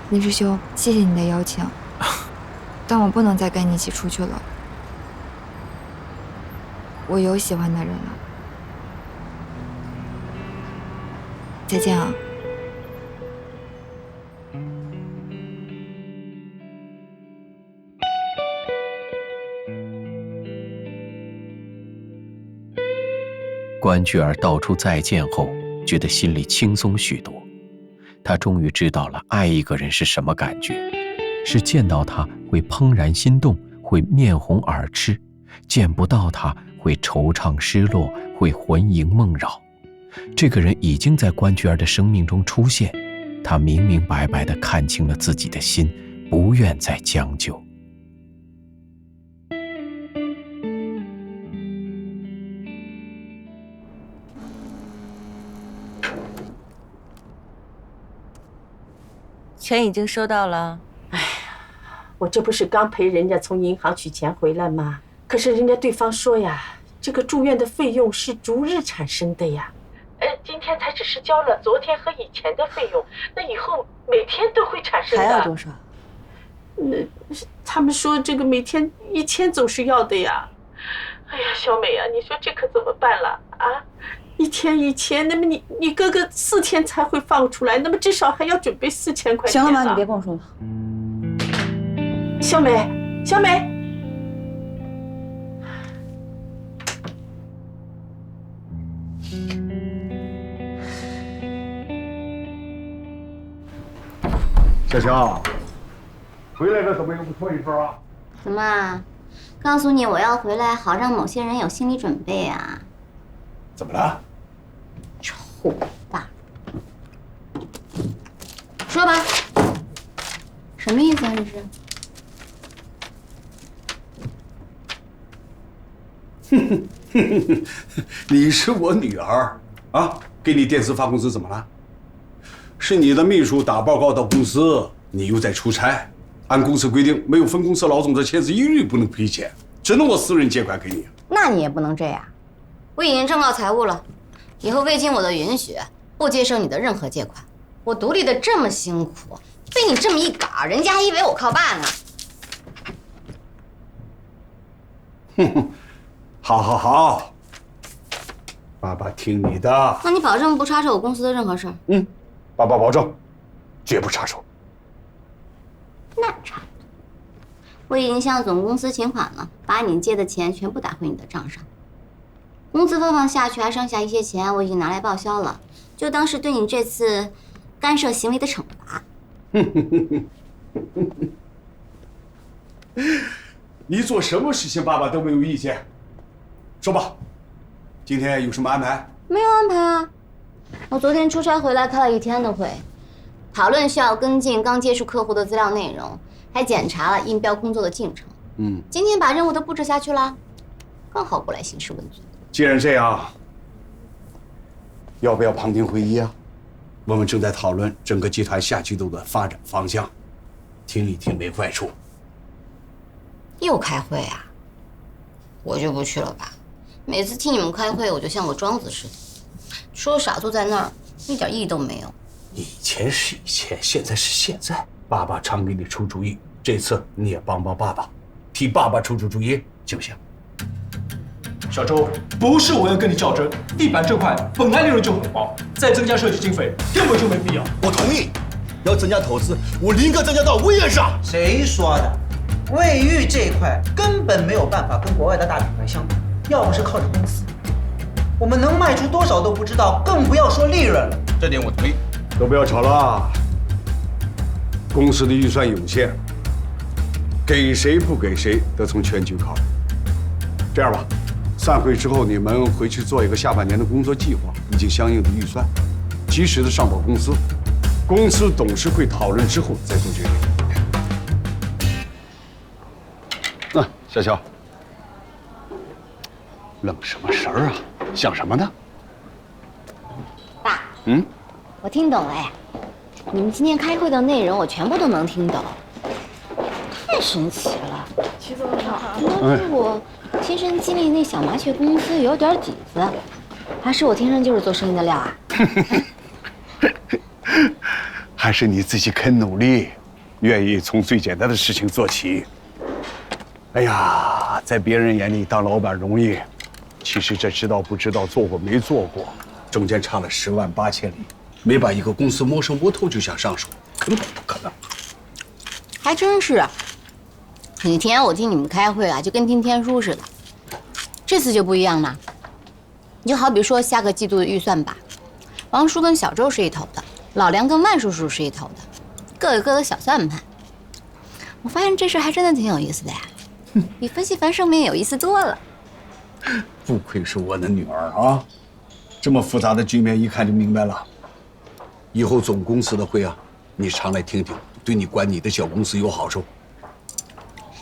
林师兄，谢谢你的邀请，但我不能再跟你一起出去了。我有喜欢的人了。再见啊。关雎尔道出再见后，觉得心里轻松许多。他终于知道了爱一个人是什么感觉，是见到他会怦然心动，会面红耳赤；见不到他会惆怅失落，会魂萦梦绕。这个人已经在关雎尔的生命中出现，他明明白白地看清了自己的心，不愿再将就。钱已经收到了。哎呀，我这不是刚陪人家从银行取钱回来吗？可是人家对方说呀，这个住院的费用是逐日产生的呀。今天才只是交了昨天和以前的费用，那以后每天都会产生的。还要多少？他们说这个每天1000总是要的呀。哎呀，小美啊，你说这可怎么办了啊？1天1000，那么你哥哥4天才会放出来，那么至少还要准备4000块钱。行了妈，你别跟我说了。小美，小美。小乔，回来了怎么又不说一声啊？怎么，告诉你我要回来，好让某些人有心理准备啊？怎么了？丑大，说吧，什么意思啊？这是？你是我女儿啊，给你电资发工资怎么了？是你的秘书打报告到公司，你又在出差。按公司规定，没有分公司老总的签字，一律不能批钱，只能我私人借款给你。那你也不能这样，我已经正告财务了，以后未经我的允许，不接受你的任何借款。我独立的这么辛苦，被你这么一搞，人家还以为我靠爸呢。哼哼，好好好，爸爸听你的。那你保证不插手我公司的任何事儿？爸爸保证，绝不插手。那差不多。我已经向总公司请款了，把你借的钱全部打回你的账上。工资发放下去还剩下一些钱，我已经拿来报销了，就当是对你这次干涉行为的惩罚。你做什么事情，爸爸都没有意见。说吧，今天有什么安排？没有安排啊。我昨天出差回来，开了1天的会，讨论需要跟进刚接触客户的资料内容，还检查了印标工作的进程。今天把任务都布置下去了，刚好过来兴师问罪。既然这样，要不要旁听会议啊？我们正在讨论整个集团下季度的发展方向，听一听没坏处。又开会啊？我就不去了吧。每次听你们开会，我就像个庄子似的，说傻坐在那儿，一点意义都没有。以前是以前，现在是现在。爸爸常给你出主意，这次你也帮帮爸爸，替爸爸出出主意，行不行？小周，不是我要跟你较真，地板这块本来利润就很薄，再增加设计经费根本就没必要。我同意，要增加投资，我宁可增加到卫浴上。谁说的？卫浴这一块根本没有办法跟国外的大品牌相比，要不是靠着公司，我们能卖出多少都不知道，更不要说利润了。这点我同意。都不要吵了，公司的预算有限，给谁不给谁得从全局考虑。这样吧，散会之后你们回去做一个下半年的工作计划以及相应的预算，及时的上报公司，公司董事会讨论之后再做决定。小乔，愣什么神儿啊？想什么呢？爸，我听懂了呀。你们今天开会的内容，我全部都能听懂，太神奇了。齐总好。应该是我亲身经历那小麻雀公司有点底子，还是我天生就是做生意的料啊？还是你自己肯努力，愿意从最简单的事情做起。哎呀，在别人眼里当老板容易，其实这知道不知道，做过没做过，中间差了10万8千里。没把一个公司摸上摸透就想上手，根本不可能。还真是，以前我听你们开会啊，就跟听天书似的。这次就不一样了。你就好比说下个季度的预算吧，王叔跟小周是一头的，老梁跟万叔叔是一头的，各有各的小算盘。我发现这事还真的挺有意思的呀，比分析樊胜美有意思多了。不愧是我的女儿啊，这么复杂的局面一看就明白了。以后总公司的会啊，你常来听听，对你管你的小公司有好处。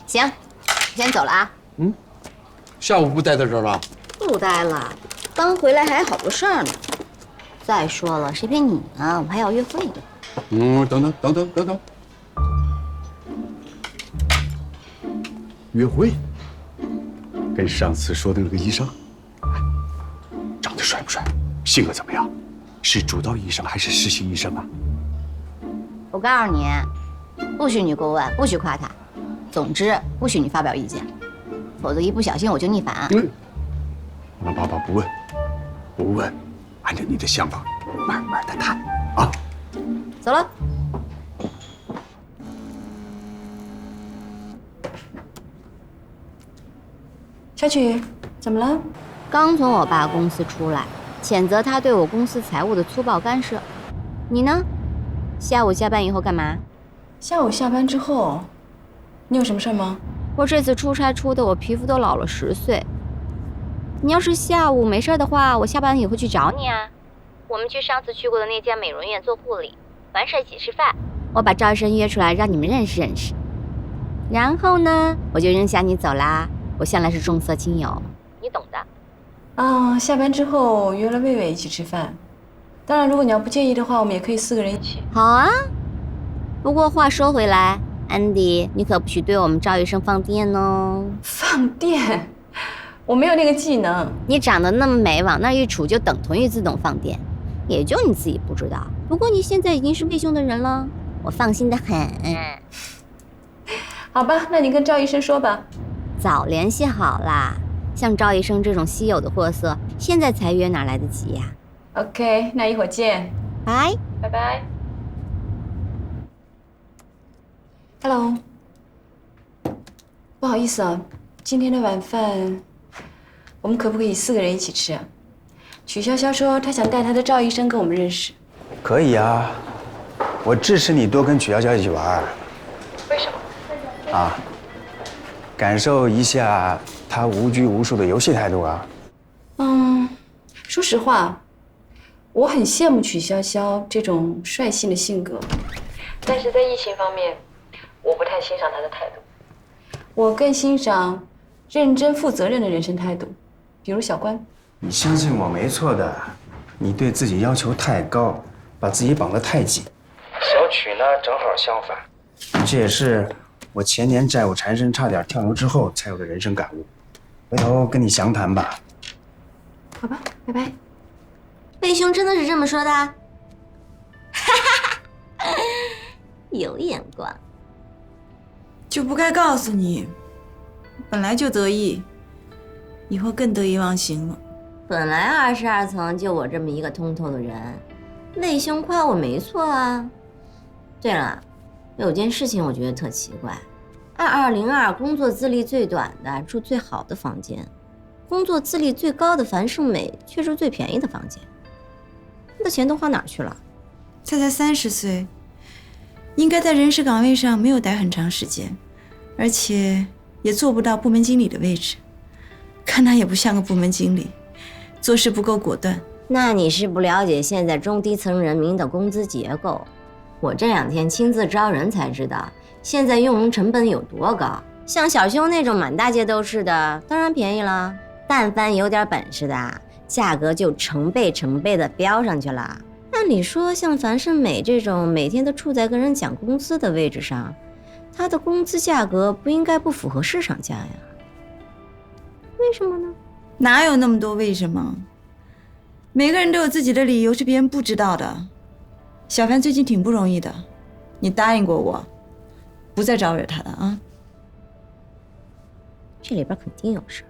行，先走了啊。下午不待在这儿了？不待了，刚回来还有好多事儿呢。再说了，谁陪你呢？我还要约会呢。等，约会？跟上次说的那个医生，长得帅不帅？性格怎么样？是主刀医生还是实习医生啊？我告诉你，不许你过问，不许夸他，总之不许你发表意见，否则一不小心我就逆反。让爸爸不问，按照你的想法慢慢的谈啊。走了。小曲，怎么了？刚从我爸公司出来，谴责他对我公司财务的粗暴干涉。你呢？下午下班以后干嘛？下午下班之后，你有什么事吗？我这次出差出的我皮肤都老了10岁。你要是下午没事的话，我下班也会去找你啊。我们去上次去过的那家美容院做护理，完事一起吃饭。我把赵医生约出来，让你们认识认识。然后呢，我就扔下你走啦。我向来是重色轻友，你懂的。下班之后约了魏魏一起吃饭。当然，如果你要不介意的话，我们也可以4个人一起。好啊。不过话说回来，安迪，你可不许对我们赵医生放电哦。放电？我没有那个技能。你长得那么美，往那一杵就等同于自动放电，也就你自己不知道。不过你现在已经是魏兄的人了，我放心的很。好吧，那你跟赵医生说吧。早联系好啦，像赵医生这种稀有的货色，现在才约哪来得及呀？OK， 那一会儿见。拜拜拜。Hello， 不好意思啊，今天的晚饭我们可不可以4个人一起吃啊？曲潇潇说她想带她的赵医生跟我们认识。可以啊，我支持你多跟曲筱绡一起玩。为什么？啊，感受一下她无拘无束的游戏态度啊。说实话，我很羡慕曲筱绡这种率性的性格，但是在疫情方面，我不太欣赏她的态度。我更欣赏认真负责任的人生态度，比如小关。你相信我没错的，你对自己要求太高，把自己绑得太紧。小曲呢，正好相反，这也是我前年债务缠身差点跳楼之后才有的人生感悟。回头跟你详谈吧。好吧，拜拜。魏兄真的是这么说的？哈哈，有眼光。就不该告诉你，本来就得意，以后更得意忘形了。本来22层就我这么一个通透的人，魏兄夸我没错啊。对了，有件事情我觉得特奇怪，2202工作资历最短的住最好的房间，工作资历最高的樊胜美却住最便宜的房间。那钱都花哪儿去了？他才30岁，应该在人事岗位上没有待很长时间，而且也做不到部门经理的位置。看他也不像个部门经理，做事不够果断。那你是不了解现在中低层人民的工资结构。我这2天亲自招人才知道，现在用人成本有多高。像小兄那种满大街都是的，当然便宜了。但凡有点本事的，价格就成倍的飙上去了。按理说，像樊胜美这种每天都处在跟人讲工资的位置上，她的工资价格不应该不符合市场价呀？为什么呢？哪有那么多为什么？每个人都有自己的理由，是别人不知道的。小樊最近挺不容易的，你答应过我，不再招惹他的啊。这里边肯定有事儿。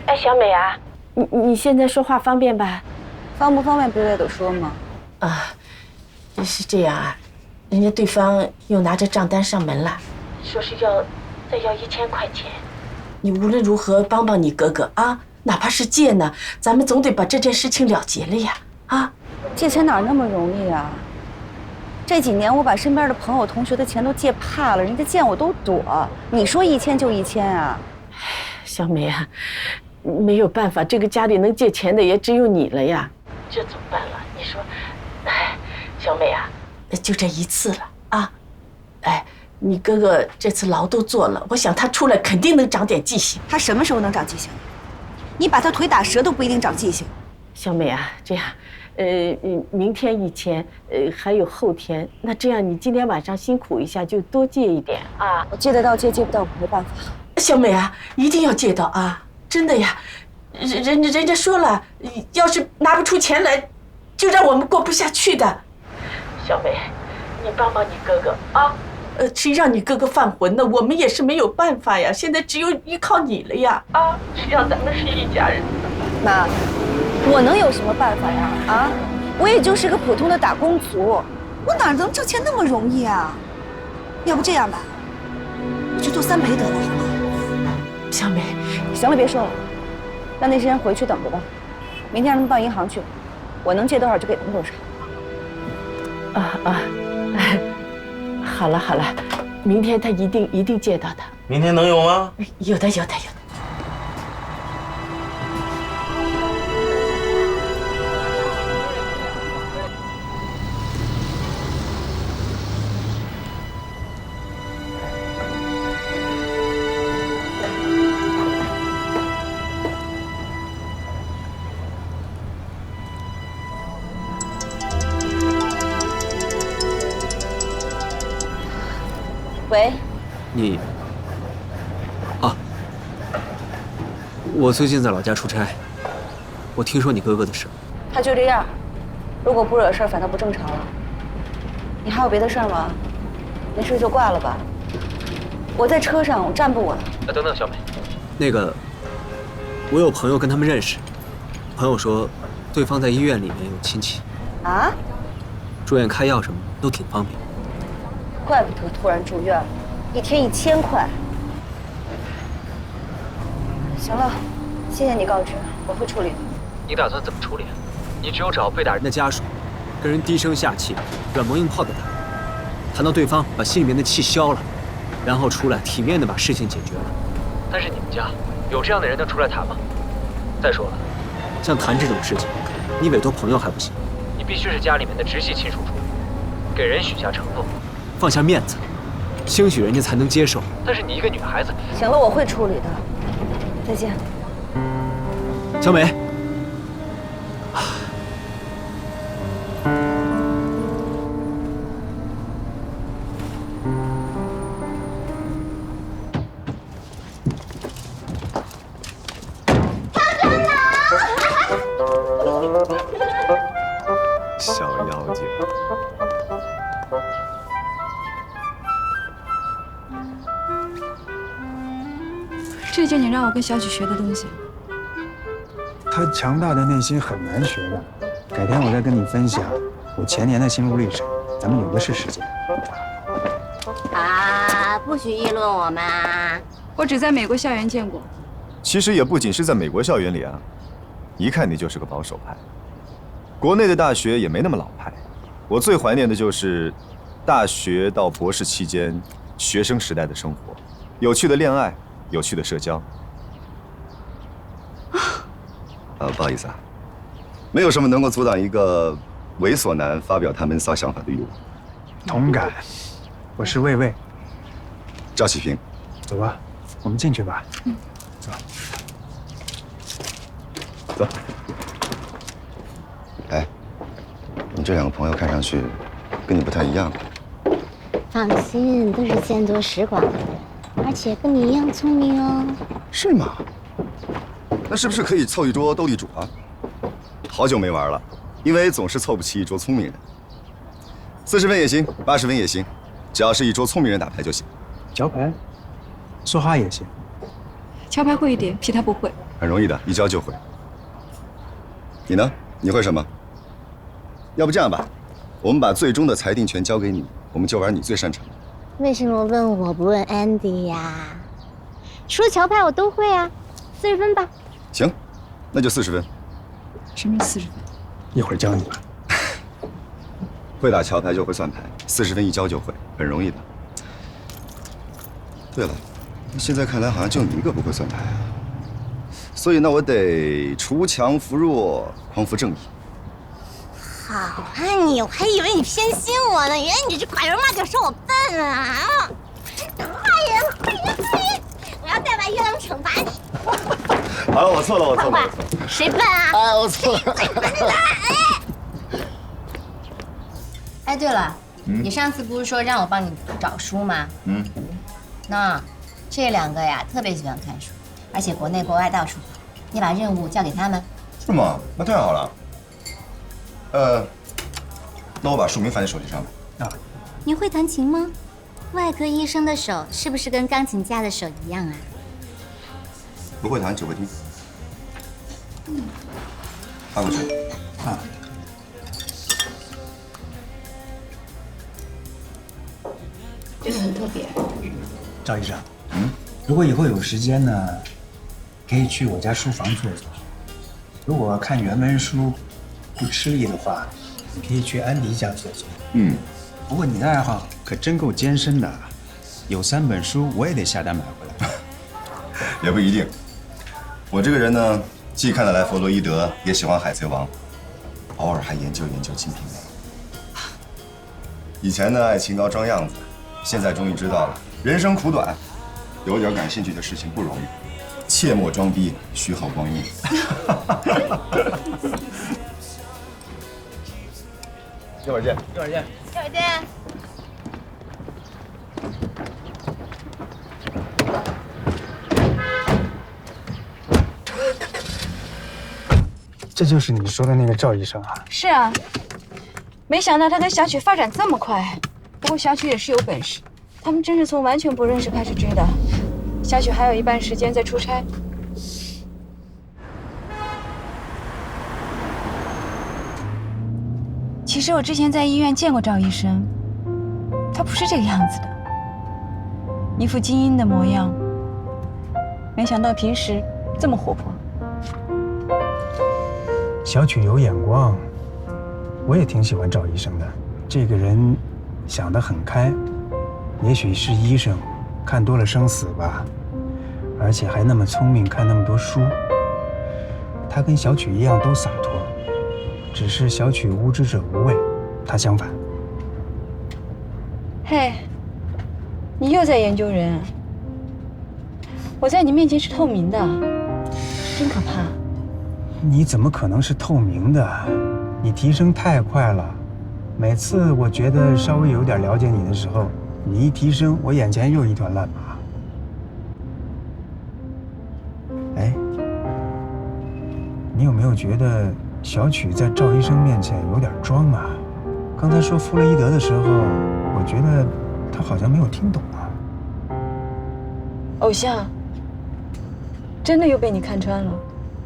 哎，小美啊，你现在说话方便吧？方不方便不是也得说吗？啊，是这样啊，人家对方又拿着账单上门了，说是再要1000块钱。你无论如何帮帮你哥哥啊，哪怕是借呢，咱们总得把这件事情了结了呀！啊，借钱哪那么容易啊？这几年我把身边的朋友同学的钱都借怕了，人家见我都躲。你说1000就1000啊？小美啊，没有办法，这个家里能借钱的也只有你了呀。这怎么办了？你说，哎，小美啊，就这一次了啊！哎，你哥哥这次牢都坐了，我想他出来肯定能长点记性。他什么时候能长记性？你把他腿打折都不一定长记性。小美啊，这样，明天1000，还有后天，那这样你今天晚上辛苦一下，就多借一点啊。我借得到借不到，没办法。小美啊，一定要借到啊！真的呀，人家说了，要是拿不出钱来，就让我们过不下去的。小美，你帮帮你哥哥啊！谁让你哥哥犯浑呢？我们也是没有办法呀，现在只有依靠你了呀！啊，谁让咱们是一家人呢？妈，我能有什么办法呀？啊，我也就是个普通的打工族，我哪能挣钱那么容易啊？要不这样吧，我去做3陪得了，好吗？小美，行了，别说了，让那些人回去等着吧。明天让他们到银行去，我能借多少就给他们多少。好了，明天他一定借到的。明天能有吗？有的。喂，你啊，我最近在老家出差，我听说你哥哥的事。他就这样，如果不惹事儿，反倒不正常了。你还有别的事儿吗？没事就挂了吧。我在车上，我站不稳。等等，小美，那个，我有朋友跟他们认识，朋友说，对方在医院里面有亲戚。啊？住院开药什么都挺方便。怪不得突然住院了，1天1000块。行了，谢谢你告知，我会处理的。你打算怎么处理？你只有找被打人的家属，跟人低声下气、软磨硬泡的谈，谈到对方把心里面的气消了，然后出来体面的把事情解决了。但是你们家有这样的人能出来谈吗？再说了，像谈这种事情，你委托朋友还不行，你必须是家里面的直系亲属处理，给人许下承诺。放下面子，兴许人家才能接受。但是你一个女孩子，行了，我会处理的。再见，小美。小妖精。这件你让我跟小曲学的东西。他强大的内心很难学的，改天我再跟你分享我前年的心路历程，咱们有的是时间。啊，不许议论我们。我只在美国校园见过。其实也不仅是在美国校园里啊，一看你就是个保守派。国内的大学也没那么老派。我最怀念的就是大学到博士期间学生时代的生活，有趣的恋爱，有趣的社交。不好意思啊，没有什么能够阻挡一个猥琐男发表他闷骚想法的欲望。同感，我是魏魏，赵启平。走吧，我们进去吧。走。哎，你这两个朋友看上去跟你不太一样。放心，都是见多识广的人，而且跟你一样聪明哦。是吗？那是不是可以凑一桌斗地主啊？好久没玩了，因为总是凑不齐一桌聪明人。40分也行，80分也行，只要是一桌聪明人打牌就行。桥牌，梭哈也行。桥牌会一点，其他不会。很容易的，一教就会。你呢？你会什么？要不这样吧，我们把最终的裁定权交给你，我们就玩你最擅长的。为什么问我不问 Andy 呀？除了桥牌我都会啊，40分吧。行，那就40分。什么40分？一会儿教你吧。会打桥牌就会算牌，40分一教就会，很容易的。对了，现在看来好像就你一个不会算牌啊。所以那我得锄强扶弱，匡扶正义。好啊你，我还以为你偏心我呢，原来你这拐弯抹角说我笨啊！坏人！我要再把月亮惩罚你。好了，我错了，我错了。谁笨啊？哎，我错了。哎，对了，你上次不是说让我帮你找书吗？那这2个呀，特别喜欢看书，而且国内国外到处跑。你把任务交给他们。是吗？那太好了。那我把书名放在手机上吧。啊。你会弹琴吗？外科医生的手是不是跟钢琴家的手一样啊？不会弹，只会听。发过去。啊。这个很特别。赵医生，如果以后有时间呢，可以去我家书房坐坐。如果看原文书不吃力的话，你可以去安迪家坐坐。不过你的爱好可真够艰深的，有3本书我也得下单买回来。也不一定，我这个人呢，既看得来弗洛伊德，也喜欢海贼王，偶尔还研究研究《金瓶梅》。以前呢爱清高装样子，现在终于知道了，人生苦短，有点感兴趣的事情不容易，切莫装逼，虚耗光阴。一会儿见。一会儿见。一会儿见。这就是你说的那个赵医生啊？是啊，没想到他跟小曲发展这么快。不过小曲也是有本事，他们真是从完全不认识开始追的。小曲还有一半时间在出差。其实我之前在医院见过赵医生，他不是这个样子的，一副精英的模样。没想到平时这么活泼。小曲有眼光，我也挺喜欢赵医生的。这个人想得很开，也许是医生，看多了生死吧，而且还那么聪明，看那么多书。他跟小曲一样都洒脱，只是小曲无知者无畏，他相反。嘿，你又在研究人啊？我在你面前是透明的，真可怕。你怎么可能是透明的？你提升太快了，每次我觉得稍微有点了解你的时候，你一提升，我眼前又一团乱麻。哎，你有没有觉得小曲在赵医生面前有点装啊？刚才说弗洛伊德的时候，我觉得他好像没有听懂啊。偶像，真的又被你看穿了。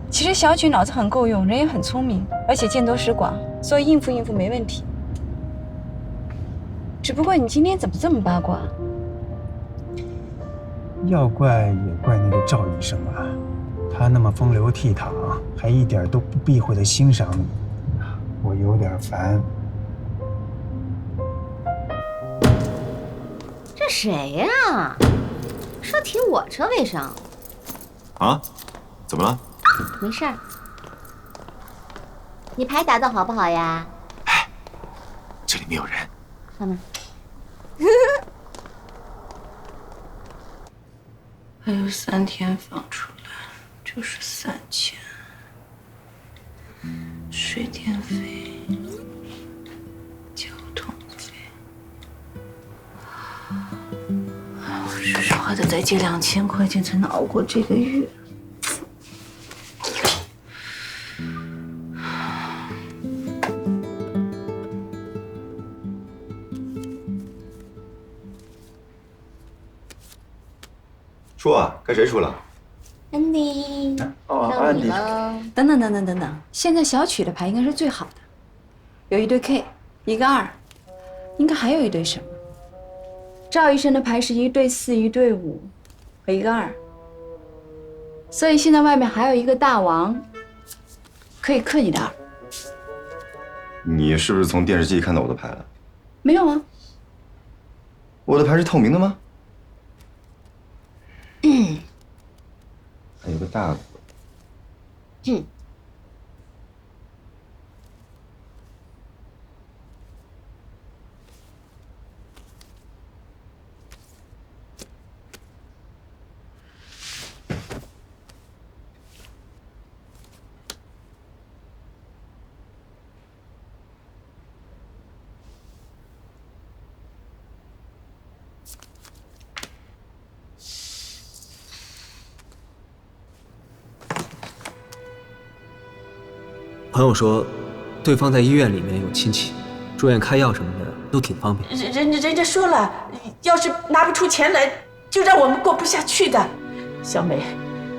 其实小曲脑子很够用，人也很聪明，而且见多识广，所以应付应付没问题。只不过你今天怎么这么八卦？要怪也怪那个赵医生啊，他那么风流倜傥，还一点都不避讳的欣赏你，我有点烦。这谁呀？说停我车位上。啊？怎么了？没事儿。你牌打得好不好呀？哎，这里没有人。放那。还有3天放出来，就是3000。水电费、交通费，我至少还得再借2000块钱才能熬过这个月。说啊，该谁出了？安迪。哦，安迪。等等，现在小曲的牌应该是最好的，有一对 K， 一个2，应该还有一对什么？赵医生的牌是1对4、1对5和一个2，所以现在外面还有一个大王，可以克你的2。你是不是从电视机看到我的牌了？没有啊。我的牌是透明的吗？还有个大鬼。朋友说，对方在医院里面有亲戚，住院开药什么的都挺方便。人家说了，要是拿不出钱来，就让我们过不下去的。小美，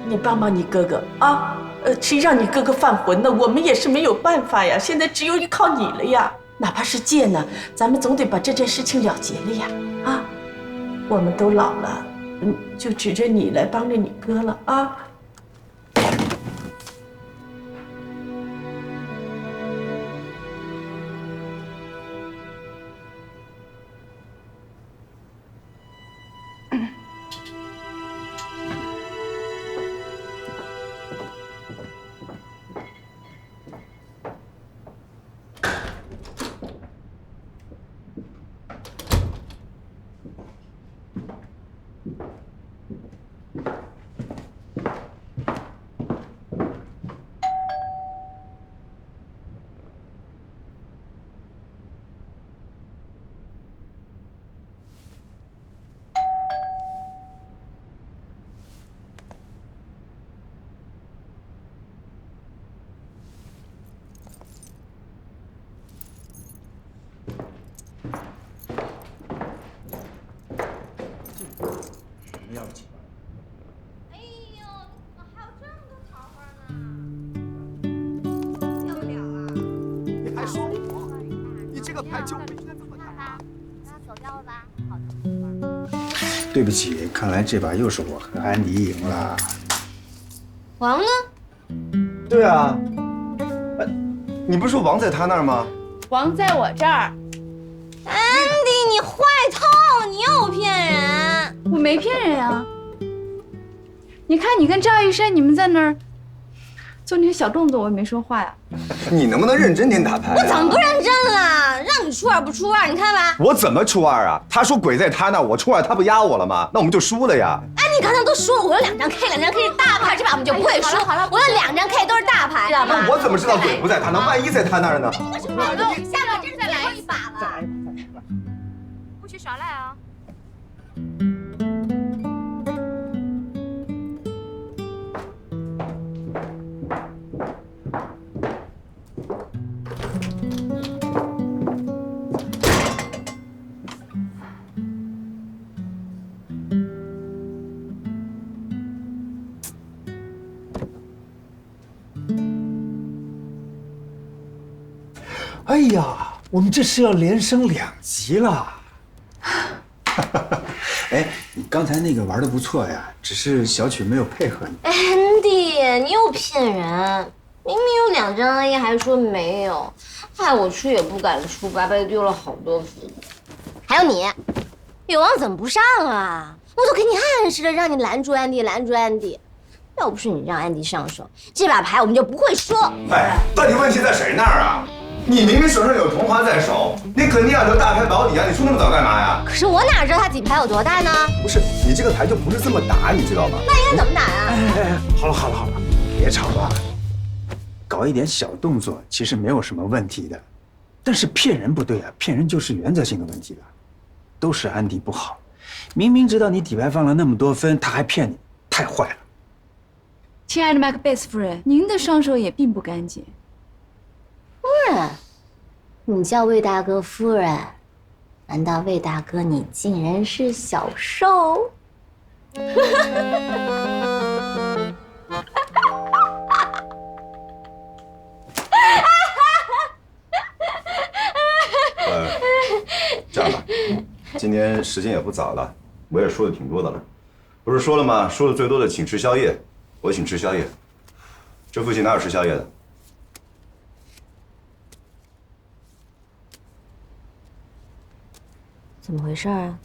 你帮帮你哥哥啊！谁让你哥哥犯浑呢？我们也是没有办法呀，现在只有依靠你了呀。哪怕是借呢，咱们总得把这件事情了结了呀！啊，我们都老了，就指着你来帮着你哥了啊！要不起吧？哎呦，怎么还有这么多桃花呢？要不了啊！你还说我？你这个牌就不应该这么打。那走掉了吧？好的。对不起，看来这把又是我和安迪赢了。王呢？对啊，你不是说王在他那儿吗？王在我这儿。安迪，你坏透，你又骗人！我没骗人啊。你看，你跟赵医生，你们在那儿做那些小动作，我也没说话呀。你能不能认真点打牌？我怎么不认真了？让你出2不出2，你看吧。我怎么出2啊？他说鬼在他那，我出2，他不压我了吗？那我们就输了呀。哎，你刚才都说了，我有2张 K，2张 K 是大牌，这把我们就不会输。好了，我有2张 K 都是大牌，知道吗？那我怎么知道鬼不在他那？万一在他那儿呢？你下把真再来一把了。不许耍赖啊！哎呀，我们这是要连升2级了。哎，你刚才那个玩的不错呀，只是小曲没有配合你。安迪，你又骗人！明明有2张 A， 还说没有，害我出也不敢出，白白丢了好多分。还有你，有王怎么不上啊？我都给你暗示了，让你拦住安迪，拦住安迪。要不是你让安迪上手，这把牌我们就不会输。哎，到底问题在谁那儿啊？你明明手上有同花在手，你肯定要留大牌保底啊！你出那么早干嘛呀？可是我哪知道他底牌有多大呢？不是，你这个牌就不是这么打，你知道吗？那应该怎么打啊？哎，好了，别吵了。搞一点小动作，其实没有什么问题的。但是骗人不对啊，骗人就是原则性的问题了。都是安迪不好，明明知道你底牌放了那么多分，他还骗你，太坏了。亲爱的麦克贝斯夫人，您的双手也并不干净。夫人，你叫魏大哥夫人，难道魏大哥你竟然是小受？这样吧，今天时间也不早了，我也说的挺多的了，不是说了吗？说的最多的请吃宵夜，我请吃宵夜。这附近哪有吃宵夜的？怎么回事啊？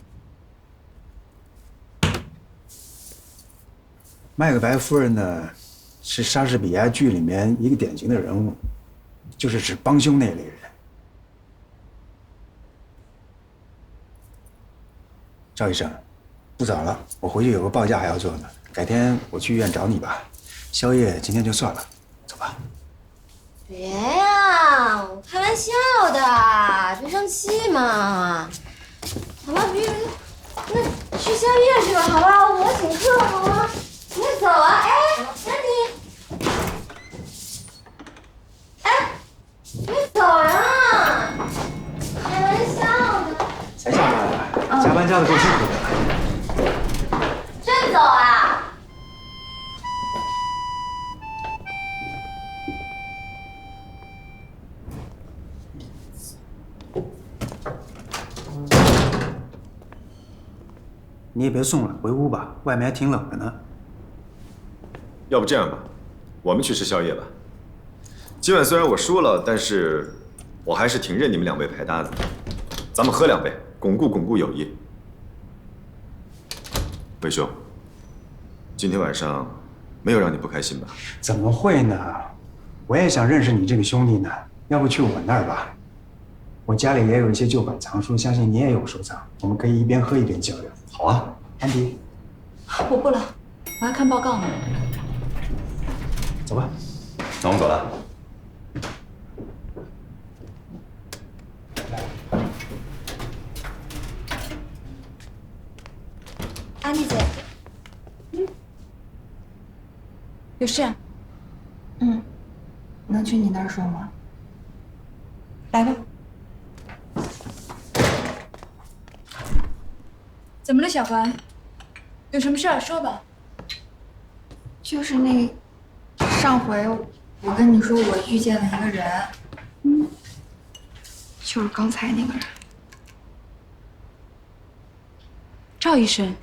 麦克白夫人呢，是莎士比亚剧里面一个典型的人物，就是指帮凶那类人。赵医生，不早了，我回去有个报价还要做呢，改天我去医院找你吧。宵夜今天就算了，走吧。别呀，我开玩笑的，别生气嘛。好吧，别，那吃宵夜去吧，好吧，我请客，好吗？别走啊！哎，安迪，哎，别走呀！开玩笑的。才下班啊，加班加的够辛苦的。真走啊？你也别送了，回屋吧，外面还挺冷的呢。要不这样吧，我们去吃宵夜吧。今晚虽然我输了，但是我还是挺认你们2位牌搭子的。咱们喝2杯，巩固友谊。魏兄，今天晚上没有让你不开心吧？怎么会呢？我也想认识你这个兄弟呢，要不去我那儿吧？我家里也有一些旧版藏书，相信你也有收藏，我们可以一边喝一边交流。好啊，安迪，我不了，我还看报告呢。走吧。那我们走了。安迪姐，有事啊？能去你那儿说吗？来吧。怎么了，小环？有什么事儿说吧。就是上回我跟你说我遇见了一个人，就是刚才那个人。赵医生，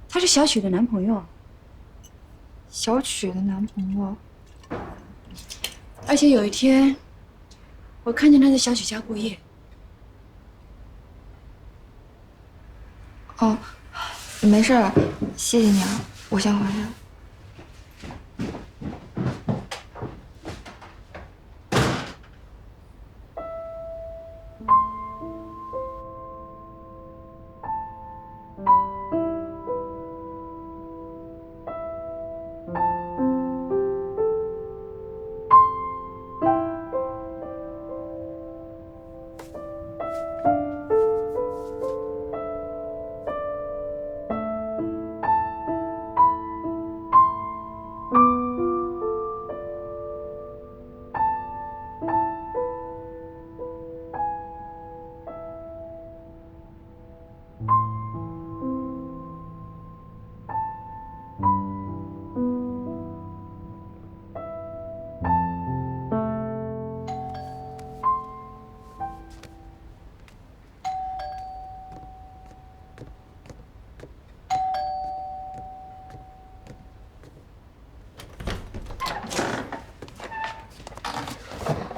他是小曲的男朋友。小曲的男朋友。而且有一天，我看见他在小曲家过夜。哦，没事了，谢谢你啊，我先回去了。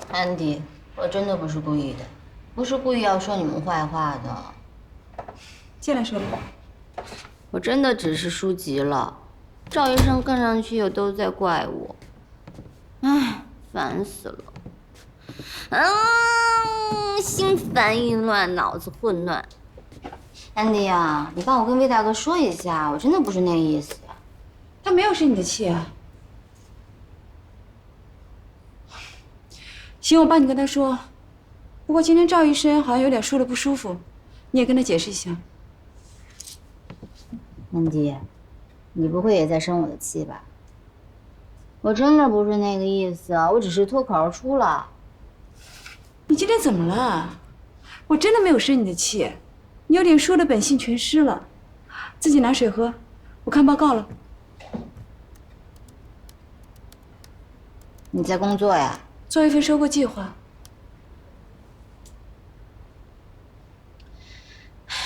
安迪，我真的不是故意的，不是故意要说你们坏话的。进来说吧。我真的只是输急了，赵医生看上去又都在怪我，唉，烦死了。心烦意乱，脑子混乱。安迪啊，你帮我跟魏大哥说一下，我真的不是那意思。他没有生你的气啊。行，我帮你跟他说。不过今天赵医生好像有点说的不舒服，你也跟他解释一下。文迪，你不会也在生我的气吧？我真的不是那个意思，我只是脱口而出了。你今天怎么了？我真的没有生你的气，你有点说的本性全失了。自己拿水喝，我看报告了。你在工作呀？做一份收购计划。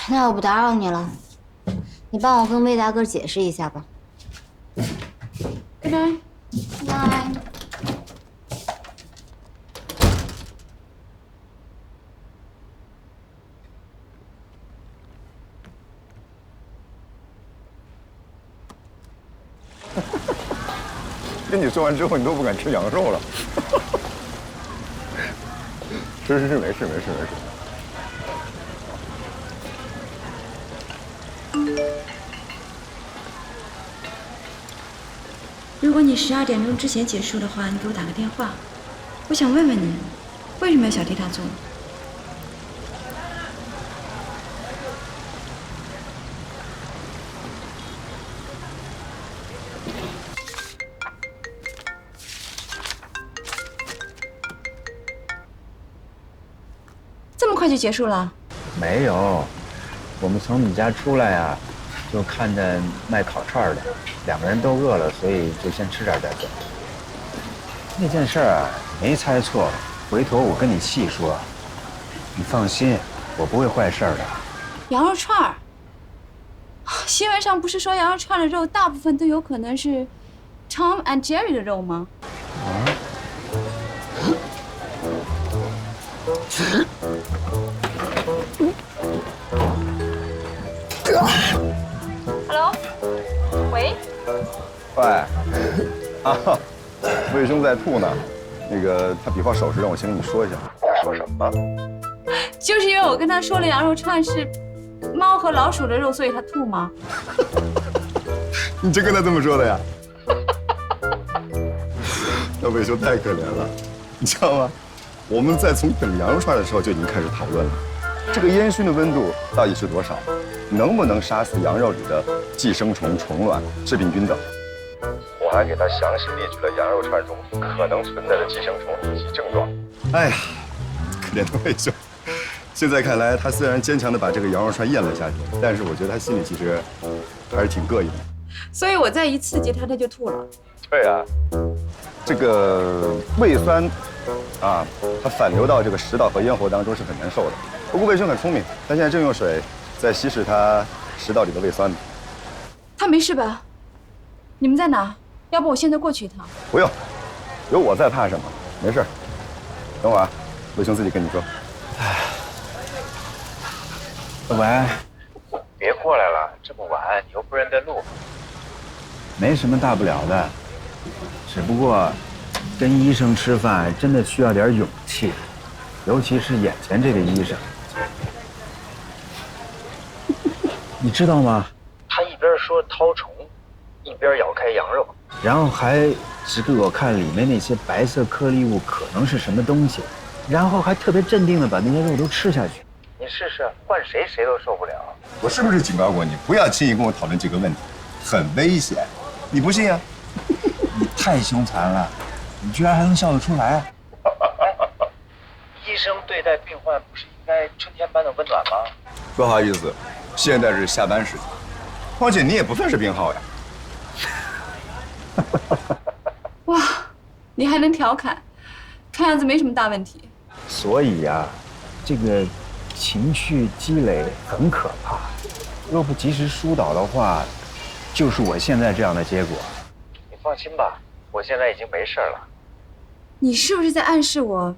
那我不打扰你了，你帮我跟魏大哥解释一下吧。Good night。拜。跟你说完之后，你都不敢吃羊肉了。是，没事。如果你12点钟之前结束的话，你给我打个电话。我想问问你，为什么要小题大做？这么快就结束了？没有，我们从你家出来呀，就看见卖烤串的，2个人都饿了，所以就先吃点再走。那件事啊，没猜错，回头我跟你细说。你放心，我不会坏事的。羊肉串儿，新闻上不是说羊肉串的肉大部分都有可能是 Tom and Jerry 的肉吗？Hello， 喂，魏兄在吐呢，那个他比划手势让我先跟你说一下。他说什么？就是因为我跟他说了羊肉串是猫和老鼠的肉，所以他吐吗？你真跟他这么说的呀？那魏兄太可怜了，你知道吗？我们在从等羊肉串的时候就已经开始讨论了，这个烟熏的温度到底是多少？能不能杀死羊肉里的寄生虫、虫卵、致病菌等？我还给他详细列举了羊肉串中可能存在的寄生虫以及症状。哎呀，可怜的魏兄！现在看来，他虽然坚强地把这个羊肉串咽了下去，但是我觉得他心里其实还是挺膈应的。所以我再一刺激他，他就吐了。对啊，这个胃酸啊，它反流到这个食道和咽喉当中是很难受的。不过魏兄很聪明，他现在正用水在稀释他食道里的胃酸呢。他没事吧？你们在哪？要不我现在过去一趟？不用，有我在怕什么？没事，等会儿魏兄自己跟你说。喂，别过来了，这么晚你又不认得路。没什么大不了的，只不过跟医生吃饭真的需要点勇气，尤其是眼前这个医生。你知道吗？他一边说绦虫，一边咬开羊肉，然后还指给我看里面那些白色颗粒物可能是什么东西，然后还特别镇定地把那些肉都吃下去。你试试，换谁谁都受不了。我是不是警告过你，不要轻易跟我讨论这个问题，很危险。你不信啊？你太凶残了，你居然还能笑得出来啊！医生对待病患不是应该春天般的温暖吗？不好意思，现在是下班时间，况且你也不算是病号呀。哇，你还能调侃，看样子没什么大问题。所以呀，这个情绪积累很可怕，若不及时疏导的话，就是我现在这样的结果。你放心吧，我现在已经没事了。你是不是在暗示我，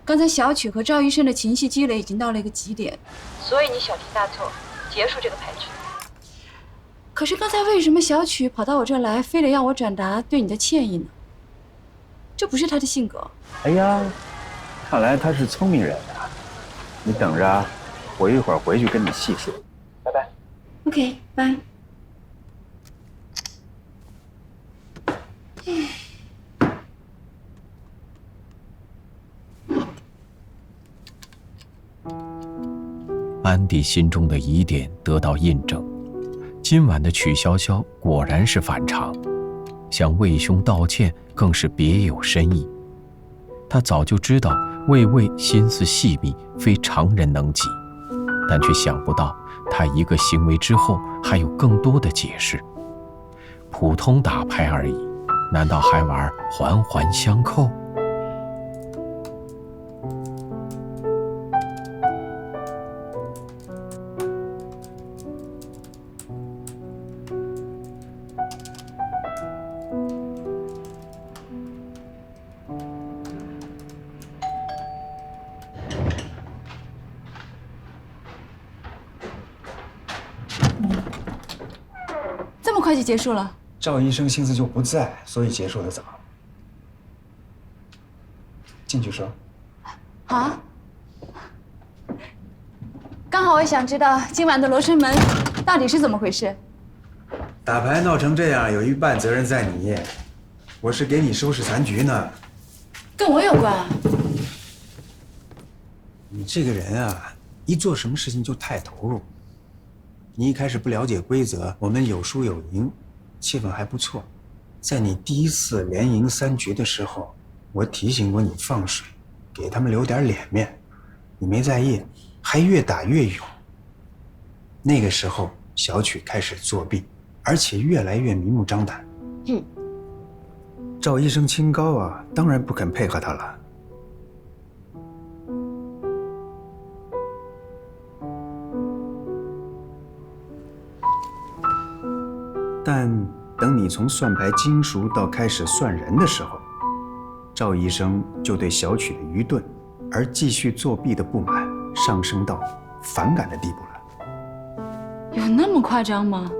刚才小曲和赵医生的情绪积累已经到了一个极点，所以你小题大做，结束这个牌局？可是刚才为什么小曲跑到我这儿来，非得要我转达对你的歉意呢？这不是他的性格。哎呀，看来他是聪明人啊！你等着啊，我一会儿回去跟你细说。拜拜。OK， 拜。安迪心中的疑点得到印证，今晚的曲潇潇果然是反常，向魏兄道歉更是别有深意。他早就知道魏魏心思细密，非常人能及，但却想不到他一个行为之后还有更多的解释。普通打牌而已，难道还玩环环相扣？这么快就结束了？赵医生心思就不在，所以结束的早。进去说。好。刚好我想知道今晚的罗生门到底是怎么回事。打牌闹成这样，有一半责任在你。我是给你收拾残局呢。跟我有关啊？你这个人啊，一做什么事情就太投入。你一开始不了解规则，我们有输有赢，气氛还不错。在你第一次连赢3局的时候，我提醒过你放水，给他们留点脸面，你没在意，还越打越勇。那个时候，小曲开始作弊，而且越来越明目张胆。赵医生清高啊，当然不肯配合他了。但等你从算牌精熟到开始算人的时候，赵医生就对小曲的愚钝而继续作弊的不满上升到反感的地步了。有那么夸张吗？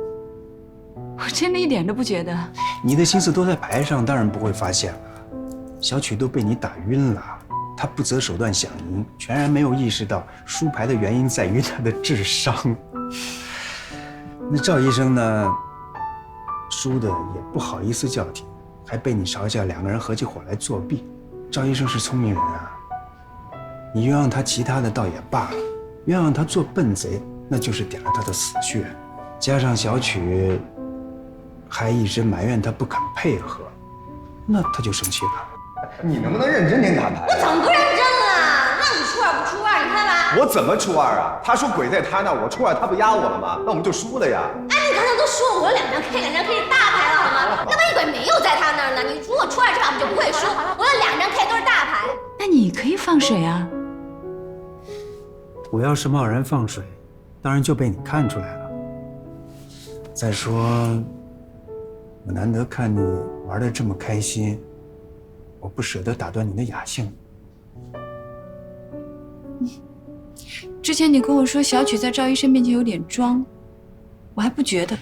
我真的一点都不觉得。你的心思都在牌上，当然不会发现了。小曲都被你打晕了，他不择手段想赢，全然没有意识到输牌的原因在于他的智商。那赵医生呢？输的也不好意思叫停，还被你嘲笑2个人合起伙来作弊。赵医生是聪明人啊，你冤枉他其他的倒也罢了，冤枉他做笨贼，那就是点了他的死穴。加上小曲还一直埋怨他不肯配合，那他就生气了。你能不能认真点打牌？我怎么不认真了？让你出2不出2，你看吧。我怎么出2啊？他说鬼在他那，我出2，他不压我了吗？那我们就输了呀。哎，你刚才都说了，我有2张 K，2张 K 是大牌了，好吗？那万一鬼没有在他那儿呢？你如果出2这把我们就不会输。我有2张 K 都是大牌。那你可以放水啊。我要是贸然放水，当然就被你看出来了。再说，我难得看你玩得这么开心，我不舍得打断你的雅兴。之前你跟我说小曲在赵医生面前有点装，我还不觉得。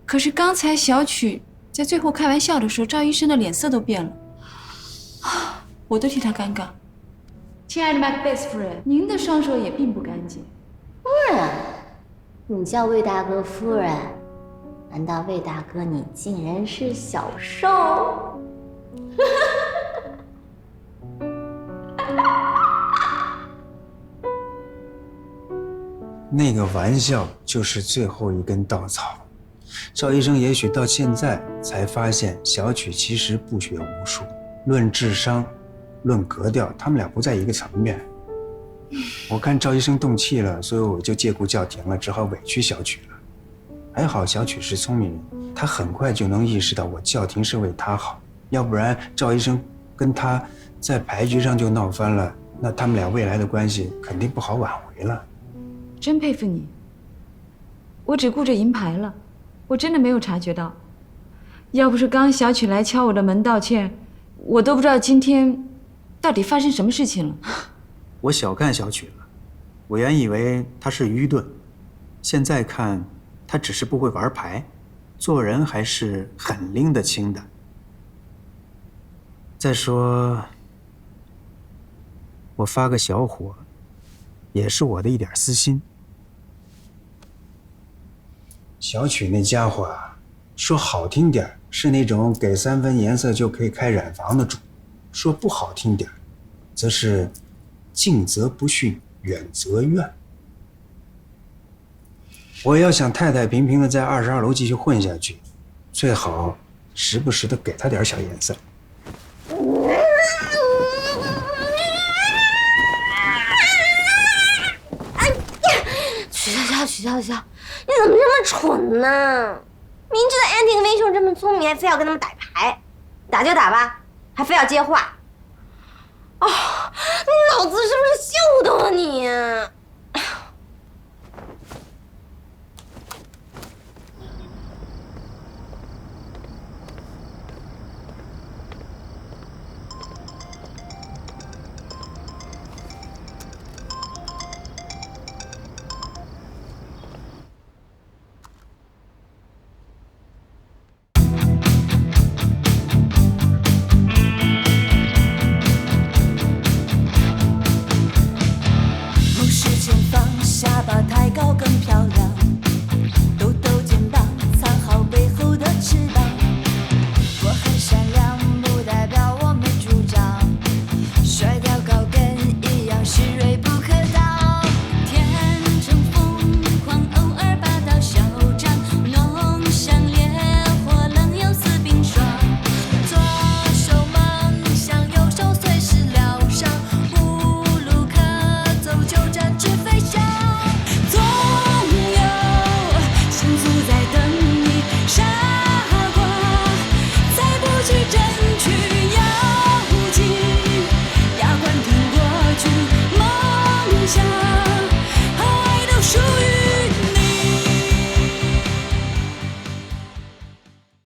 可是刚才小曲在最后开玩笑的时候，赵医生的脸色都变了，我都替他尴尬。亲爱的 Macbeth 夫人，您的双手也并不干净。夫人，你叫魏大哥夫人，难道魏大哥你竟然是小受？那个玩笑就是最后一根稻草。赵医生也许到现在才发现，小曲其实不学无术，论智商，论格调，他们俩不在一个层面。我看赵医生动气了，所以我就借故叫停了，只好委屈小曲了。还好小曲是聪明人，他很快就能意识到我叫停是为他好，要不然赵医生跟他在牌局上就闹翻了，那他们俩未来的关系肯定不好挽回了。真佩服你，我只顾着赢牌了，我真的没有察觉到。要不是刚小曲来敲我的门道歉，我都不知道今天到底发生什么事情了。我小看小曲了，我原以为他是愚钝，现在看他只是不会玩牌，做人还是很拎得清的。再说，我发个小火，也是我的一点私心。小曲那家伙啊，说好听点是那种给3分颜色就可以开染房的主，说不好听点，则是近则不逊，远则怨。我要想太太平平的在22楼继续混下去，最好时不时的给她点小颜色。许潇潇，你怎么这么蠢呢？明知道安婷和林兄这么聪明，还非要跟他们打牌，打就打吧，还非要接话。啊，你脑子是不是秀逗啊你？